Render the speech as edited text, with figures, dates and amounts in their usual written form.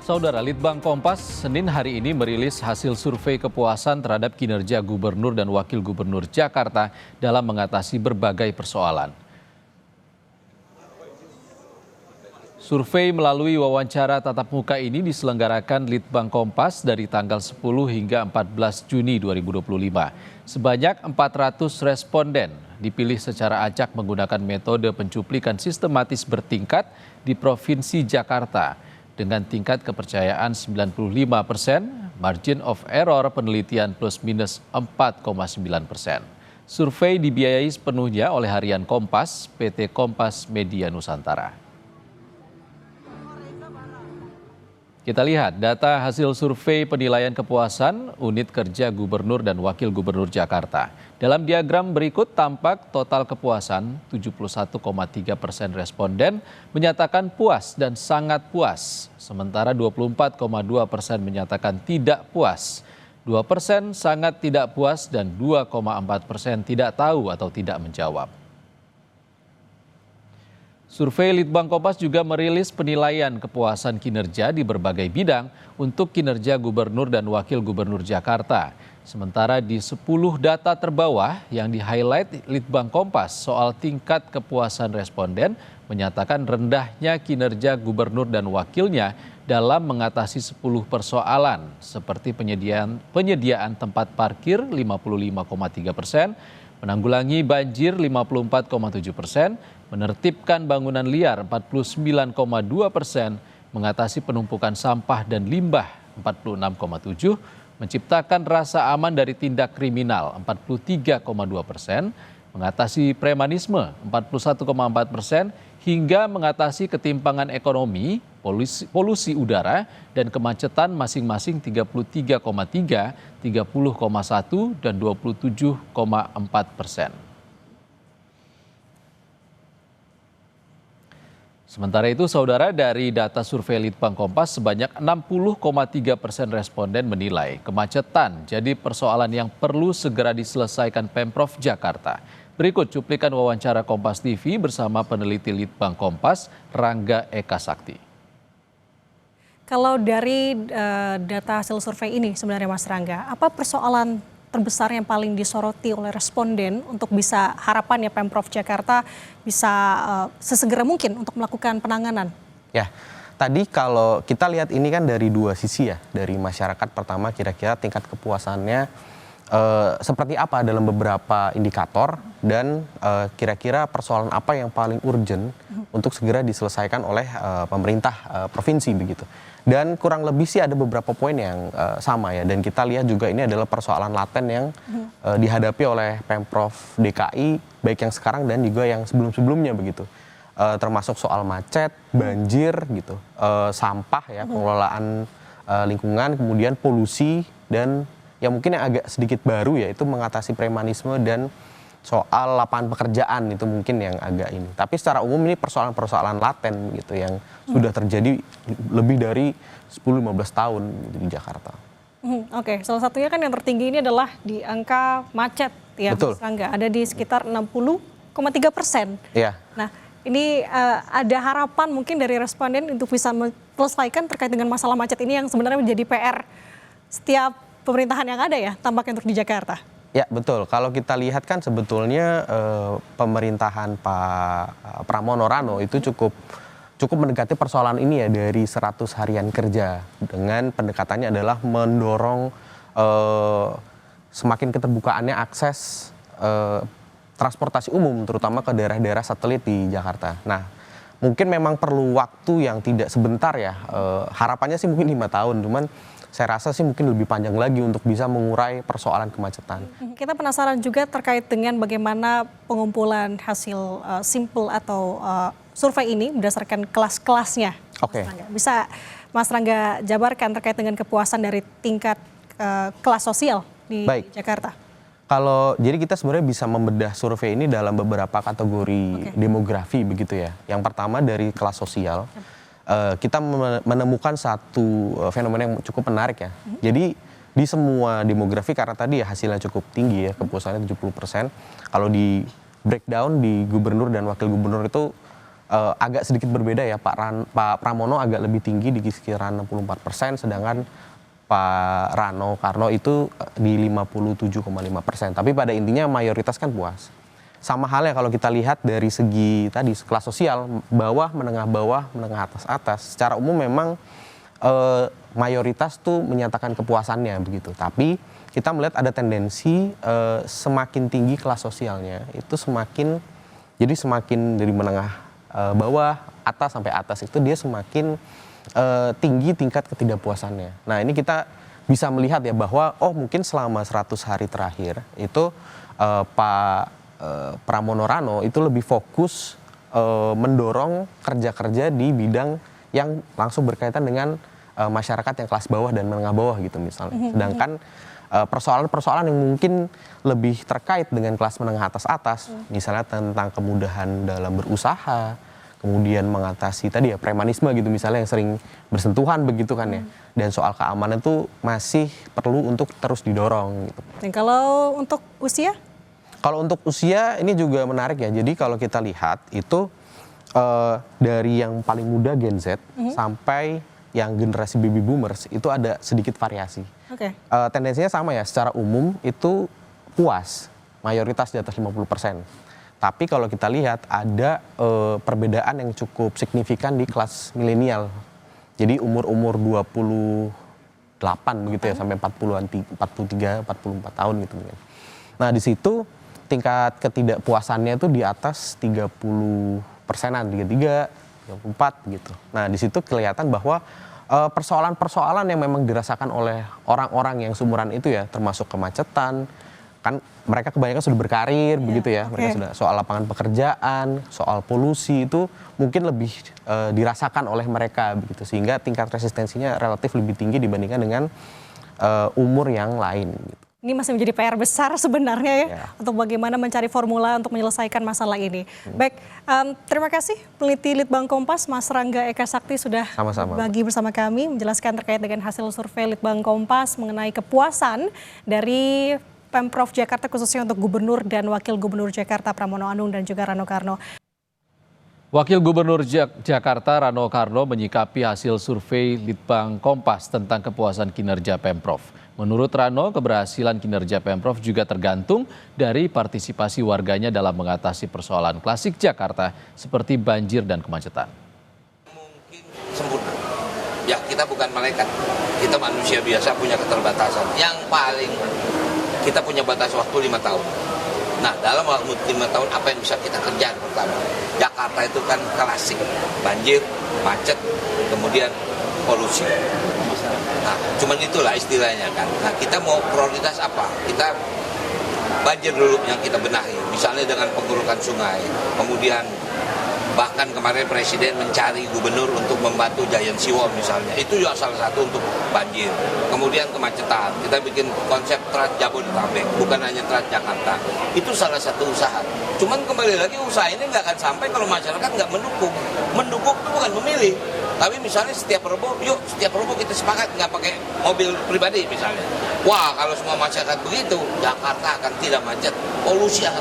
Saudara, Litbang Kompas Senin hari ini merilis hasil survei kepuasan terhadap kinerja Gubernur dan Wakil Gubernur Jakarta dalam mengatasi berbagai persoalan. Survei melalui wawancara tatap muka ini diselenggarakan Litbang Kompas dari tanggal 10 hingga 14 Juni 2025. Sebanyak 400 responden dipilih secara acak menggunakan metode pencuplikan sistematis bertingkat di Provinsi Jakarta. Dengan tingkat kepercayaan 95%, margin of error penelitian plus minus 4,9%. Survei dibiayai sepenuhnya oleh Harian Kompas, PT Kompas Media Nusantara. Kita lihat data hasil survei penilaian kepuasan unit kerja Gubernur dan Wakil Gubernur Jakarta. Dalam diagram berikut tampak total kepuasan 71,3% responden menyatakan puas dan sangat puas. Sementara 24,2% menyatakan tidak puas. 2% sangat tidak puas dan 2,4% tidak tahu atau tidak menjawab. Survei Litbang Kompas juga merilis penilaian kepuasan kinerja di berbagai bidang untuk kinerja Gubernur dan Wakil Gubernur Jakarta. Sementara di 10 data terbawah yang di-highlight Litbang Kompas soal tingkat kepuasan responden menyatakan rendahnya kinerja Gubernur dan Wakilnya dalam mengatasi 10 persoalan seperti penyediaan tempat parkir 55,3%, menanggulangi banjir 54,7%, menertibkan bangunan liar 49,2%, mengatasi penumpukan sampah dan limbah 46,7%, menciptakan rasa aman dari tindak kriminal 43,2%, mengatasi premanisme 41,4%, hingga mengatasi ketimpangan ekonomi, polusi udara, dan kemacetan masing-masing 33,3%, 30,1%, dan 27,4%. Sementara itu, saudara, dari data survei Litbang Kompas sebanyak 60,3% responden menilai kemacetan jadi persoalan yang perlu segera diselesaikan Pemprov Jakarta. Berikut cuplikan wawancara Kompas TV bersama peneliti Litbang Kompas, Rangga Eka Sakti. Kalau dari data hasil survei ini sebenarnya Mas Rangga, apa persoalan terbesar yang paling disoroti oleh responden untuk bisa harapannya Pemprov Jakarta bisa sesegera mungkin untuk melakukan penanganan? Ya, tadi kalau kita lihat ini kan dari dua sisi ya, dari masyarakat. Pertama kira-kira tingkat kepuasannya seperti apa dalam beberapa indikator dan kira-kira persoalan apa yang paling urgent untuk segera diselesaikan oleh pemerintah provinsi begitu. Dan kurang lebih sih ada beberapa poin yang sama ya, dan kita lihat juga ini adalah persoalan laten yang dihadapi oleh Pemprov DKI baik yang sekarang dan juga yang sebelum-sebelumnya begitu. Termasuk soal macet, banjir gitu, sampah ya, pengelolaan lingkungan, kemudian polusi, dan yang mungkin yang agak sedikit baru ya itu mengatasi premanisme dan soal lapangan pekerjaan, itu mungkin yang agak ini. Tapi secara umum ini persoalan-persoalan laten gitu yang sudah terjadi lebih dari 10-15 tahun di Jakarta. Oke, salah satunya kan yang tertinggi ini adalah di angka macet ya, Mas Rangga. Ada di sekitar 60,3%. Iya. Nah, ini ada harapan mungkin dari responden untuk bisa menyelesaikan terkait dengan masalah macet ini yang sebenarnya menjadi PR setiap pemerintahan yang ada ya, tampaknya untuk di Jakarta. Ya betul, kalau kita lihat kan sebetulnya pemerintahan Pak Pramono Rano itu cukup mendekati persoalan ini ya dari 100 harian kerja, dengan pendekatannya adalah mendorong semakin keterbukaannya akses transportasi umum terutama ke daerah-daerah satelit di Jakarta. Nah mungkin memang perlu waktu yang tidak sebentar ya, harapannya sih mungkin 5 tahun, cuman saya rasa sih mungkin lebih panjang lagi untuk bisa mengurai persoalan kemacetan. Kita penasaran juga terkait dengan bagaimana pengumpulan hasil simpel atau survei ini berdasarkan kelas-kelasnya. Oke. Bisa Mas Rangga jabarkan terkait dengan kepuasan dari tingkat kelas sosial di Jakarta? Jadi kita sebenarnya bisa membedah survei ini dalam beberapa kategori demografi begitu ya. Yang pertama dari kelas sosial. Kita menemukan satu fenomena yang cukup menarik ya. Jadi di semua demografi, karena tadi ya hasilnya cukup tinggi ya, kepuasannya 70%. Kalau di breakdown di gubernur dan wakil gubernur itu agak sedikit berbeda ya, Pak Pramono agak lebih tinggi di sekitaran 64%, sedangkan Pak Rano Karno itu di 57,5%. Tapi pada intinya mayoritas kan puas. Sama halnya kalau kita lihat dari segi tadi kelas sosial, bawah, menengah atas. Secara umum memang mayoritas tuh menyatakan kepuasannya begitu. Tapi kita melihat ada tendensi semakin tinggi kelas sosialnya itu semakin dari menengah bawah, atas sampai atas itu dia semakin tinggi tingkat ketidakpuasannya. Nah ini kita bisa melihat ya bahwa mungkin selama 100 hari terakhir itu Pak Pramono Rano itu lebih fokus mendorong kerja-kerja di bidang yang langsung berkaitan dengan masyarakat yang kelas bawah dan menengah bawah gitu misalnya. Sedangkan persoalan-persoalan yang mungkin lebih terkait dengan kelas menengah atas, misalnya tentang kemudahan dalam berusaha, kemudian mengatasi tadi ya premanisme gitu misalnya yang sering bersentuhan begitu kan ya, dan soal keamanan itu masih perlu untuk terus didorong gitu. Dan kalau untuk usia? Kalau untuk usia ini juga menarik ya, jadi kalau kita lihat itu dari yang paling muda Gen Z sampai yang generasi baby boomers itu ada sedikit variasi. Oke. Tendensinya sama ya, secara umum itu puas, mayoritas di atas 50%. Tapi kalau kita lihat ada perbedaan yang cukup signifikan di kelas milenial. Jadi umur-umur 28 begitu ya, sampai 43, 44 tahun gitu. Nah di situ tingkat ketidakpuasannya itu di atas 30%-an, 33, 34 gitu. Nah di situ kelihatan bahwa persoalan-persoalan yang memang dirasakan oleh orang-orang yang seumuran itu ya, termasuk kemacetan, kan mereka kebanyakan sudah berkarir begitu ya, mereka sudah soal lapangan pekerjaan, soal polusi itu mungkin lebih dirasakan oleh mereka begitu, sehingga tingkat resistensinya relatif lebih tinggi dibandingkan dengan umur yang lain gitu. Ini masih menjadi PR besar sebenarnya ya, untuk bagaimana mencari formula untuk menyelesaikan masalah ini. Baik, terima kasih peneliti Litbang Kompas Mas Rangga Eka Sakti sudah berbagi bersama kami menjelaskan terkait dengan hasil survei Litbang Kompas mengenai kepuasan dari Pemprov Jakarta khususnya untuk Gubernur dan Wakil Gubernur Jakarta Pramono Anung dan juga Rano Karno. Wakil Gubernur Jakarta Rano Karno menyikapi hasil survei Litbang Kompas tentang kepuasan kinerja Pemprov. Menurut Rano, keberhasilan kinerja Pemprov juga tergantung dari partisipasi warganya dalam mengatasi persoalan klasik Jakarta seperti banjir dan kemacetan. Mungkin sempurna. Ya kita bukan malaikat, kita manusia biasa punya keterbatasan. Yang paling kita punya batas waktu 5 tahun. Nah dalam waktu 5 tahun apa yang bisa kita kerjakan pertama? Jakarta itu kan klasik, banjir, macet, kemudian polusi. Nah, cuman itulah istilahnya kan. Nah, kita mau prioritas apa? Kita banjir dulu yang kita benahi. Misalnya dengan pengurukan sungai. Kemudian bahkan kemarin Presiden mencari gubernur untuk membantu Giant Seawall misalnya. Itu juga salah satu untuk banjir. Kemudian kemacetan. Kita bikin konsep Trans Jabodetabek, bukan hanya Trans Jakarta. Itu salah satu usaha. Cuman kembali lagi usaha ini nggak akan sampai kalau masyarakat nggak mendukung. Mendukung itu bukan memilih. Tapi misalnya setiap Rebo kita sepakat nggak pakai mobil pribadi misalnya. Wah kalau semua masyarakat begitu, Jakarta akan tidak macet, polusi akan